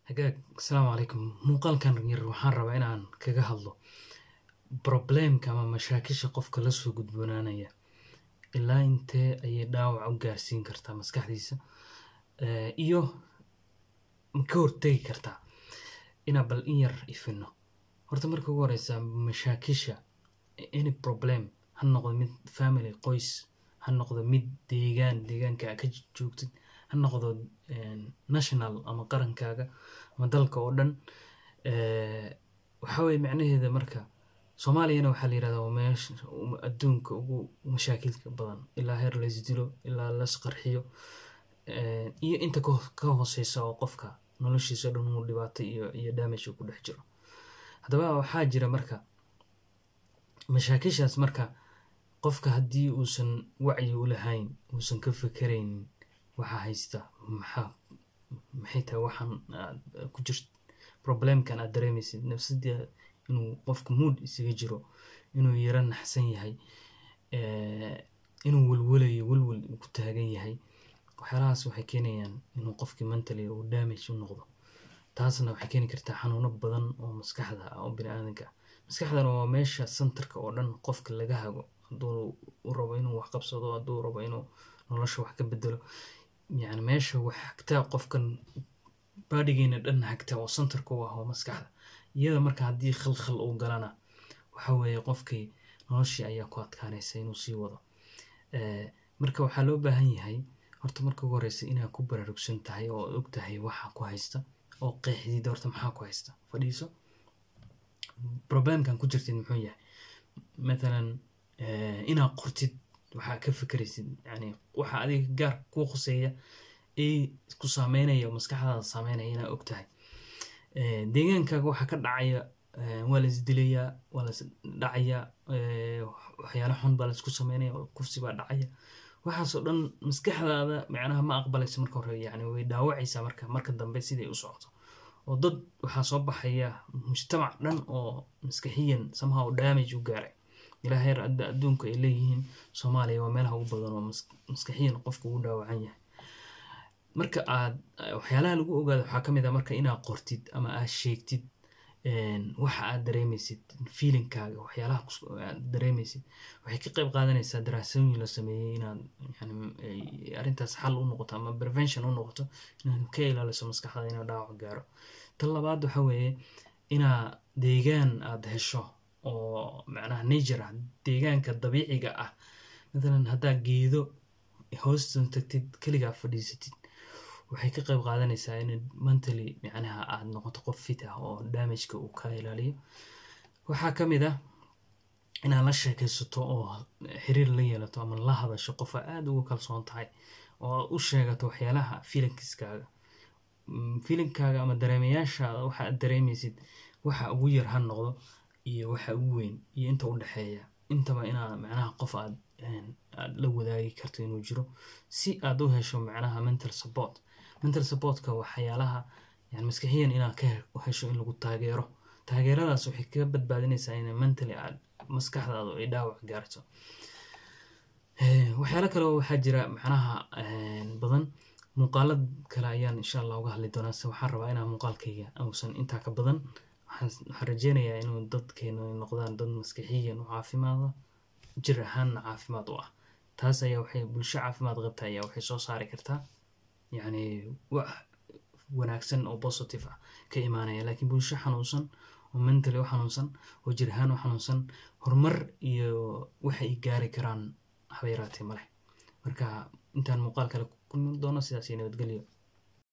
السلام عليكم muuqaal kan yar waxaan rabaa inaan kaga hadlo problemka ama mashaakisha qofka la soo gudboonaanaya ilaa intee ayay dhaawac u gaarsiin kartaa maskaxdiisa iyo ma ka hortagi kartaa ina bal in yar ifino horta marka ugu horeysa mashaakisha any problem ha noqdo mid family qoys ha noqdo mid deegaanka ka joogtid ha noqdo national ama qarankaaga ama dalka oo dhan waxa way macnaheedu marka Soomaaliyana waxa la yiraahdaa meesha adduunka ugu mashaakilka badan ilaa heer la isdilo ilaa la isqarxiyo iyo inta ka hooseysa oo qofka noloshiisa dhan uu dhibaato iyo damage ku dhex jiro hadaba waxa jira marka mashaakishaas marka qofka hadii uusan wacyi u lahayn uusan ka fikirayn waxa haysta maxay tahay waxan ku jirto problemkan aad dareemaysid nafsida inuu qofku mood isaga jiro inuu yara naxsan yahay inuu walwalayo ku taagan yahay waxyaalahaas waxay keenayaan inuu qofkii mentally uu damage u noqdo taasna waxay keeni kartaa xanuuno badan oo maskaxda oo bini'aadanka maskaxdana waa meesha centerka oo dhan qofka laga hago haduu uu rabo inuu wax qabsado haduu rabo inuu nolosha wax ka bedelo يعني meesha wax xigta qofkan baadigeena dhan xigta oo centerka u ah oo maskaxda iyada marka hadii khalkhal uu galana waxa weeye qofkii noloshii ayaa ku adkaanaysa inuu sii wado marka waxa loo baahan yahay horta marka ugu horeysa inaad ku baraarugsan tahay oo og tahay waxa ku haysta oo qeexdid horta maxaa ku haysta fadhiiso problemkan ku jirtid muxuu yahay مثلا inaad qortid waxa ka fikiraysid yani waxa adiga gaar ku khuseeya ku saameynaya maskaxdaada saameynaya inaad og tahay deegaankaaga waxa ka dhacaya waa la isdilaya waa la dhacaya waxyaalo xun baa la isku sameynaya kursi baa dhacaya waxaas oo dhan maskaxdaada macnaha ma aqbalayso marka hore yani way dhaawacaysaa marka dambe sidii u socoto oo dad waxa soo baxaya mujtamac dhan oo maskaxiyan somehow damage u gaaray ilaahay adduunka ay leeyihiin Soomaaliya waa meelaha ugu badan oo maskaxiyan qofku uu dhaawacan yahay marka aad waxyaalaha lagu ogaado waxa kamid ah marka inaad qortid ama aad sheegtid waxa aad dareemaysid feelingkaaga waxyaalaha aad dareemaysid waxay ka qayb qaadanaysaa daraasooyin la sameeyay inaad yani arintaas xal u noqoto ama prevention u noqoto inaad ka ilaaliso maskaxda inaad dhaawac gaaro tan labaad waxa weeye inaad deegaan aad hesho oo macnaha nature deegaanka dabiiciga ah مثلا hadaa geedo hoosta tagtid kaliya fadhiisatid waxay ka qayb qaadanaysaa in mentally macnaha aad noqoto qof fit ah oo damage-ka uu ka ilaaliyo waxa kamid ah inaad la sheekaysato oo xiriir la yeelato ama la hadasho qof aad ugu kalsoon tahay oo u sheegato waxyaalaha feelingkaaga ama dareemayaasha waxa aad dareemaysid waxa ugu yar ha noqdo iyo waxa ugu weyn iyo inta u dhaxeeya intaba inaad macnaha qof aad la wadaagi karto inuu jiro si aad u hesho macnaha mental support-ka waxyaalaha yani maskaxiyan inaad ka hesho in lagu taageeradaas waxay ka badbaadinaysaa in mentally aad maskaxdaadu ay dhaawac gaarto waxyaalo kale oo waxa jira macnaha badan muuqaalad kale ayaan insha Allah uga hadli doonaa waxaan rabaa inaan muuqaalkayga uusan inta ka badan waxaan rajeynayaa inuu dadkeenu noqdaan dad maskaxiyan u caafimaad jir ahaan caafimaad u ah taas ayaa waxay bulsho caafimaad qabta ayaa waxay soo saari kartaa yani wax wanaagsan oo positive ah ka imaanaya laakiin bulsho xanuunsan oo mentally xanuunsan oo jir ahaan xanuunsan horumar iyo waxa ay gaari karaan habeeraatay male marka intaan muuqaal kale ku kulmi doono sidaas nabadgelyo